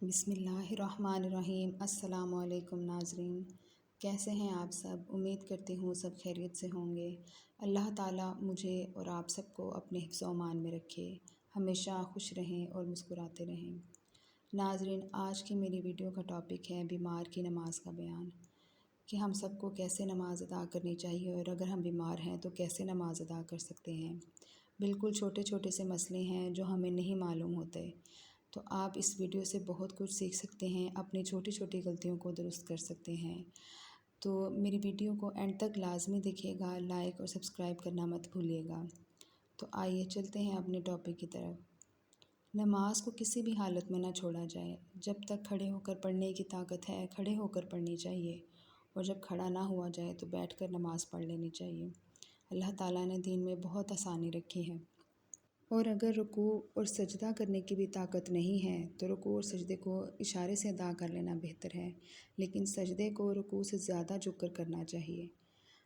بسم اللہ الرحمن الرحیم۔ السلام علیکم ناظرین، کیسے ہیں آپ سب؟ امید کرتی ہوں سب خیریت سے ہوں گے۔ اللہ تعالیٰ مجھے اور آپ سب کو اپنے حفظ و امان میں رکھے، ہمیشہ خوش رہیں اور مسکراتے رہیں۔ ناظرین، آج کی میری ویڈیو کا ٹاپک ہے بیمار کی نماز کا بیان، کہ ہم سب کو کیسے نماز ادا کرنی چاہیے اور اگر ہم بیمار ہیں تو کیسے نماز ادا کر سکتے ہیں۔ بالکل چھوٹے چھوٹے سے مسئلے ہیں جو ہمیں نہیں معلوم ہوتے، تو آپ اس ویڈیو سے بہت کچھ سیکھ سکتے ہیں، اپنی چھوٹی چھوٹی غلطیوں کو درست کر سکتے ہیں۔ تو میری ویڈیو کو اینڈ تک لازمی دیکھیے گا، لائک اور سبسکرائب کرنا مت بھولیے گا۔ تو آئیے چلتے ہیں اپنے ٹاپک کی طرف۔ نماز کو کسی بھی حالت میں نہ چھوڑا جائے۔ جب تک کھڑے ہو کر پڑھنے کی طاقت ہے کھڑے ہو کر پڑھنی چاہیے، اور جب کھڑا نہ ہوا جائے تو بیٹھ کر نماز پڑھ لینی چاہیے۔ اللہ تعالیٰ نے دین میں بہت آسانی رکھی ہے، اور اگر رکوع اور سجدہ کرنے کی بھی طاقت نہیں ہے تو رکوع اور سجدے کو اشارے سے ادا کر لینا بہتر ہے، لیکن سجدے کو رکوع سے زیادہ جھک کر کرنا چاہیے۔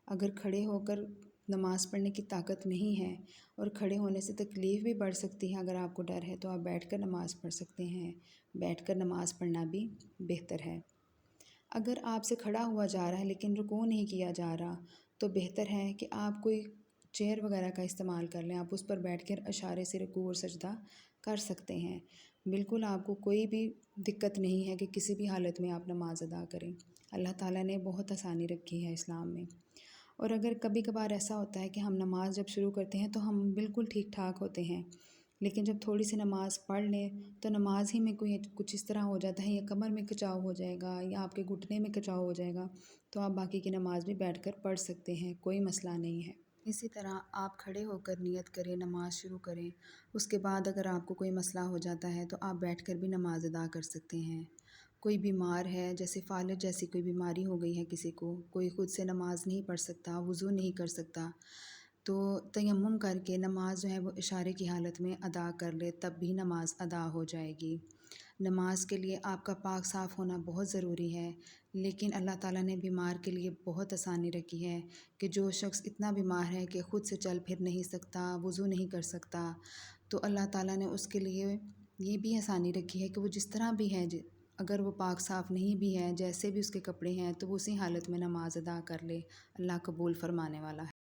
اگر کھڑے ہو کر نماز پڑھنے کی طاقت نہیں ہے اور کھڑے ہونے سے تکلیف بھی بڑھ سکتی ہے، اگر آپ کو ڈر ہے تو آپ بیٹھ کر نماز پڑھ سکتے ہیں۔ بیٹھ کر نماز پڑھنا بھی بہتر ہے۔ اگر آپ سے کھڑا ہوا جا رہا ہے لیکن رکوع نہیں کیا جا رہا تو بہتر ہے کہ آپ کوئی چیئر وغیرہ کا استعمال کر لیں، آپ اس پر بیٹھ کر اشارے سے رکوع اور سجدہ کر سکتے ہیں۔ بالکل آپ کو کوئی بھی دقت نہیں ہے کہ کسی بھی حالت میں آپ نماز ادا کریں۔ اللہ تعالیٰ نے بہت آسانی رکھی ہے اسلام میں۔ اور اگر کبھی کبھار ایسا ہوتا ہے کہ ہم نماز جب شروع کرتے ہیں تو ہم بالکل ٹھیک ٹھاک ہوتے ہیں، لیکن جب تھوڑی سی نماز پڑھ لیں تو نماز ہی میں کوئی کچھ اس طرح ہو جاتا ہے، یا کمر میں کھچاؤ ہو جائے گا یا آپ کے گھٹنے میں کھچاؤ ہو جائے گا، تو آپ باقی کی نماز بھی بیٹھ کر پڑھ سکتے ہیں، کوئی مسئلہ نہیں ہے۔ اسی طرح آپ کھڑے ہو کر نیت کریں، نماز شروع کریں، اس کے بعد اگر آپ کو کوئی مسئلہ ہو جاتا ہے تو آپ بیٹھ کر بھی نماز ادا کر سکتے ہیں۔ کوئی بیمار ہے، جیسے فالج جیسی کوئی بیماری ہو گئی ہے کسی کو، کوئی خود سے نماز نہیں پڑھ سکتا، وضو نہیں کر سکتا، تو تیمم کر کے نماز جو ہے وہ اشارے کی حالت میں ادا کر لے، تب بھی نماز ادا ہو جائے گی۔ نماز کے لیے آپ کا پاک صاف ہونا بہت ضروری ہے، لیکن اللہ تعالیٰ نے بیمار کے لیے بہت آسانی رکھی ہے کہ جو شخص اتنا بیمار ہے کہ خود سے چل پھر نہیں سکتا، وضو نہیں کر سکتا، تو اللہ تعالیٰ نے اس کے لیے یہ بھی آسانی رکھی ہے کہ وہ جس طرح بھی ہے، اگر وہ پاک صاف نہیں بھی ہے، جیسے بھی اس کے کپڑے ہیں، تو وہ اسی حالت میں نماز ادا کر لے۔ اللہ قبول فرمانے والا ہے۔